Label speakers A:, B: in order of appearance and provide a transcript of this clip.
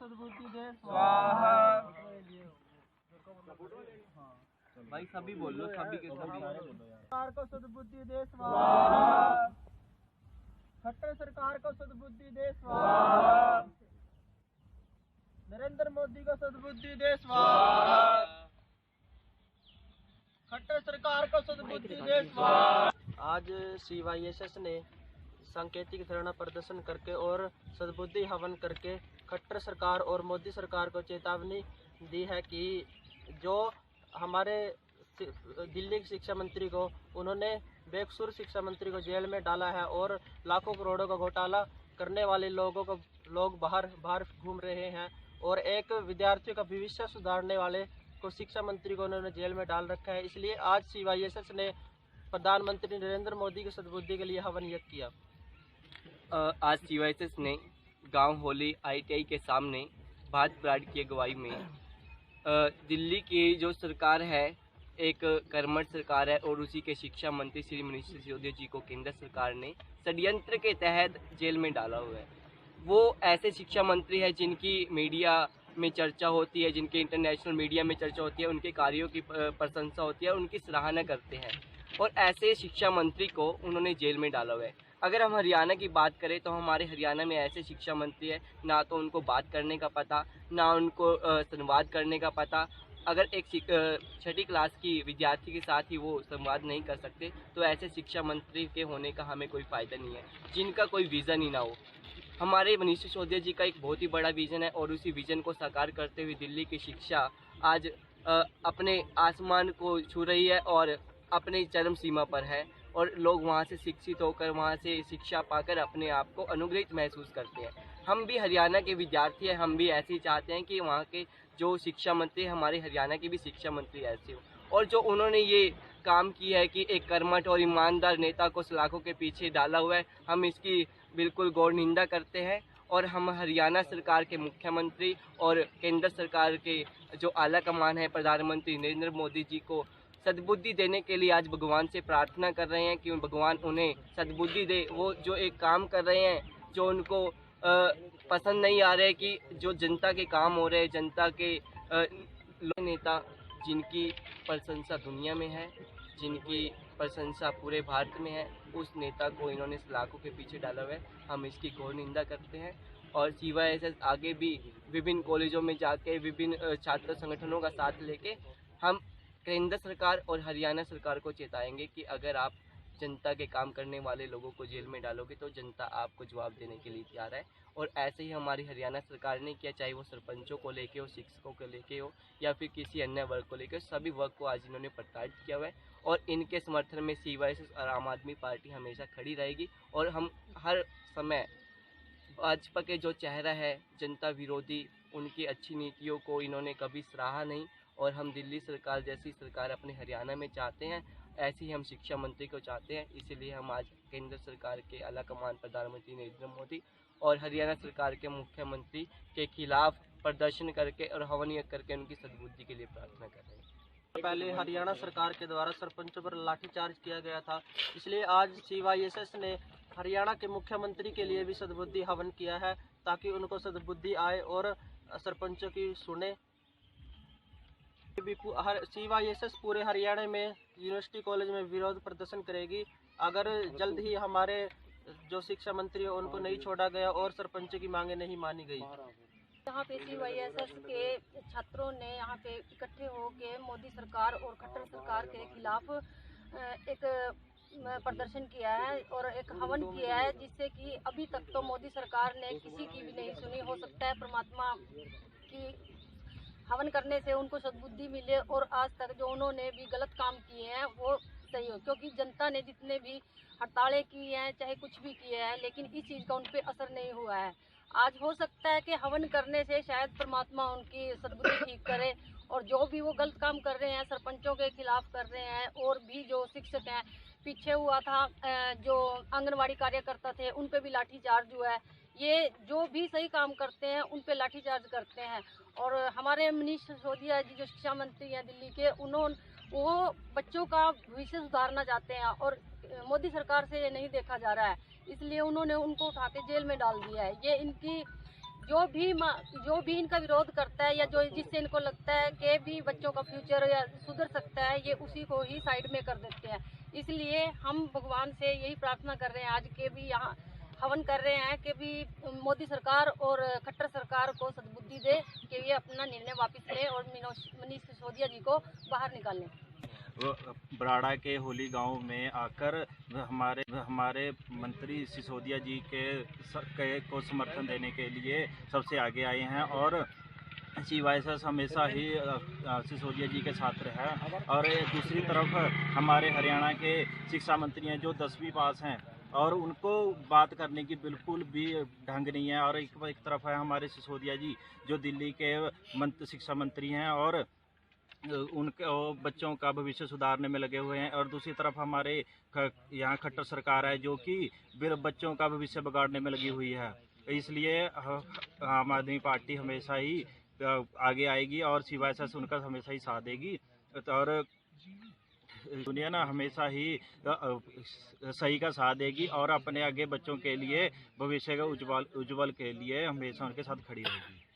A: सद्बुद्धि दे स्वाहा।
B: भाई सभी बोल लो, सभी के सभी।
A: सरकार को सद्बुद्धि दे स्वाहा। खट्टर सरकार को सद्बुद्धि दे स्वाहा। नरेंद्र मोदी को सद्बुद्धि दे स्वाहा। खट्टर सरकार को सद्बुद्धि दे स्वाहा। आज CYSS ने सांकेतिक धरना प्रदर्शन करके और सद्बुद्धि हवन करके खट्टर सरकार और मोदी सरकार को चेतावनी दी है कि जो हमारे दिल्ली के शिक्षा मंत्री को उन्होंने बेकसूर शिक्षा मंत्री को जेल में डाला है और लाखों करोड़ों का घोटाला करने वाले लोग बाहर घूम रहे हैं और एक विद्यार्थियों का भविष्य सुधारने वाले को शिक्षा मंत्री को उन्होंने जेल में डाल रखा है। इसलिए आज CYSS ने प्रधानमंत्री नरेंद्र मोदी की सद्बुद्धि के लिए हवन यज्ञ किया।
B: आज CYSS ने गांव होली ITI के सामने भारत ब्रांड की अगुवाई में दिल्ली की जो सरकार है, एक कर्मठ सरकार है और उसी के शिक्षा मंत्री श्री मनीष सिसोदिया जी को केंद्र सरकार ने षड्यंत्र के तहत जेल में डाला हुआ है। वो ऐसे शिक्षा मंत्री है जिनकी मीडिया में चर्चा होती है, जिनके इंटरनेशनल मीडिया में चर्चा होती है, उनके कार्यों की प्रशंसा होती है, उनकी सराहना करते हैं और ऐसे शिक्षा मंत्री को उन्होंने जेल में डाला हुआ है। अगर हम हरियाणा की बात करें तो हमारे हरियाणा में ऐसे शिक्षा मंत्री है, ना तो उनको बात करने का पता, ना उनको संवाद करने का पता। अगर एक 6ठी क्लास की विद्यार्थी के साथ ही वो संवाद नहीं कर सकते तो ऐसे शिक्षा मंत्री के होने का हमें कोई फ़ायदा नहीं है, जिनका कोई विज़न ही ना हो। हमारे मनीष सिसोदिया जी का एक बहुत ही बड़ा विज़न है और उसी विज़न को साकार करते हुए दिल्ली की शिक्षा आज अपने आसमान को छू रही है और अपने चरम सीमा पर है और लोग वहाँ से शिक्षित होकर, वहाँ से शिक्षा पाकर अपने आप को अनुग्रहित महसूस करते हैं। हम भी हरियाणा के विद्यार्थी हैं, हम भी ऐसे ही चाहते हैं कि वहाँ के जो शिक्षा मंत्री हमारे हरियाणा के भी शिक्षा मंत्री ऐसे हो और जो उन्होंने ये काम किया है कि एक कर्मठ और ईमानदार नेता को सलाखों के पीछे डाला हुआ है, हम इसकी बिल्कुल गौर निंदा करते हैं और हम हरियाणा सरकार के मुख्यमंत्री और केंद्र सरकार के जो आला कमान है प्रधानमंत्री नरेंद्र मोदी जी को सद्बुद्धि देने के लिए आज भगवान से प्रार्थना कर रहे हैं कि भगवान उन्हें सद्बुद्धि दे। वो जो एक काम कर रहे हैं जो उनको पसंद नहीं आ रहे कि जो जनता के काम हो रहे हैं, जनता के नेता जिनकी प्रशंसा दुनिया में है, जिनकी प्रशंसा पूरे भारत में है, उस नेता को इन्होंने सलाखों के पीछे डाला हुआ है। हम इसकी घोर निंदा करते हैं और CYSS आगे भी विभिन्न कॉलेजों में जाके विभिन्न छात्र संगठनों का साथ लेके हम केंद्र सरकार और हरियाणा सरकार को चेताएंगे कि अगर आप जनता के काम करने वाले लोगों को जेल में डालोगे तो जनता आपको जवाब देने के लिए तैयार है। और ऐसे ही हमारी हरियाणा सरकार ने किया, चाहे वो सरपंचों को लेके हो, शिक्षकों को लेके हो या फिर किसी अन्य वर्ग को लेकर, सभी वर्ग को आज इन्होंने प्रताड़ित किया हुआ है और इनके समर्थन में CYSS और आम आदमी पार्टी हमेशा खड़ी रहेगी। और हम हर समय भाजपा के जो चेहरा है जनता विरोधी, उनकी अच्छी नीतियों को इन्होंने कभी सराहा नहीं और हम दिल्ली सरकार जैसी सरकार अपने हरियाणा में चाहते हैं, ऐसे ही हम शिक्षा मंत्री को चाहते हैं। इसीलिए हम आज केंद्र सरकार के आला कमान प्रधानमंत्री नरेंद्र मोदी और हरियाणा सरकार के मुख्यमंत्री के खिलाफ प्रदर्शन करके और हवन यज्ञ करके उनकी सद्बुद्धि के लिए प्रार्थना कर रहे हैं।
A: पहले हरियाणा सरकार के द्वारा सरपंचों पर लाठीचार्ज किया गया था, इसलिए आज CYSS ने हरियाणा के मुख्यमंत्री के लिए भी सद्बुद्धि हवन किया है ताकि उनको सद्बुद्धि आए और सरपंचों की सुने। CYSS पूरे हरियाणा में यूनिवर्सिटी कॉलेज में विरोध प्रदर्शन करेगी अगर जल्द ही हमारे जो शिक्षा मंत्री है उनको नहीं छोड़ा गया और सरपंच की मांगे नहीं मानी गई।
C: यहाँ पे CYSS के छात्रों ने यहाँ पे इकट्ठे होकर मोदी सरकार और खट्टर सरकार के खिलाफ एक प्रदर्शन किया है और एक हवन किया है, जिससे कि अभी तक तो मोदी सरकार ने किसी की भी नहीं सुनी। हो सकता है परमात्मा की हवन करने से उनको सद्बुद्धि मिले और आज तक जो उन्होंने भी गलत काम किए हैं वो सही हो, क्योंकि जनता ने जितने भी हड़तालें की हैं, चाहे कुछ भी किए हैं, लेकिन इस चीज़ का उन पर असर नहीं हुआ है। आज हो सकता है कि हवन करने से शायद परमात्मा उनकी सद्बुद्धि ठीक करे और जो भी वो गलत काम कर रहे हैं, सरपंचों के खिलाफ कर रहे हैं और भी जो शिक्षक हैं, पीछे हुआ था जो आंगनवाड़ी कार्यकर्ता थे उन पे भी लाठीचार्ज हुआ है। ये जो भी सही काम करते हैं उन पे लाठीचार्ज करते हैं। और हमारे मनीष सिसोदिया जी जो शिक्षा मंत्री हैं दिल्ली के, वो बच्चों का भविष्य सुधारना चाहते हैं और मोदी सरकार से ये नहीं देखा जा रहा है, इसलिए उन्होंने उनको उठा के जेल में डाल दिया है। ये इनकी जो भी इनका विरोध करता है या जो जिससे इनको लगता है कि भी बच्चों का फ्यूचर या सुधर सकता है, ये उसी को ही साइड में कर देते हैं। इसलिए हम भगवान से यही प्रार्थना कर रहे हैं आज के भी यहाँ हवन कर रहे हैं कि भी मोदी सरकार और खट्टर सरकार को सद्बुद्धि दे कि ये अपना निर्णय वापस लें और मनीष सिसोदिया जी को बाहर निकालें।
D: बराड़ा के होली गांव में आकर हमारे मंत्री सिसोदिया जी को समर्थन देने के लिए सबसे आगे आए हैं और CYSS हमेशा ही सिसोदिया जी के छात्र हैं। और दूसरी तरफ हमारे हरियाणा के शिक्षा मंत्री हैं जो 10वीं पास हैं और उनको बात करने की बिल्कुल भी ढंग नहीं है। और एक तरफ है हमारे सिसोदिया जी जो दिल्ली के शिक्षा मंत्री हैं और उनके बच्चों का भविष्य सुधारने में लगे हुए हैं। और दूसरी तरफ हमारे यहाँ खट्टर सरकार है जो कि बच्चों का भविष्य बिगाड़ने में लगी हुई है। इसलिए आम आदमी पार्टी हमेशा ही आगे आएगी और CYSS उनका हमेशा ही साथ देगी और दुनिया ना हमेशा ही सही का साथ देगी और अपने आगे बच्चों के लिए भविष्य का उज्जवल के लिए हमेशा उनके साथ खड़ी रहेगी।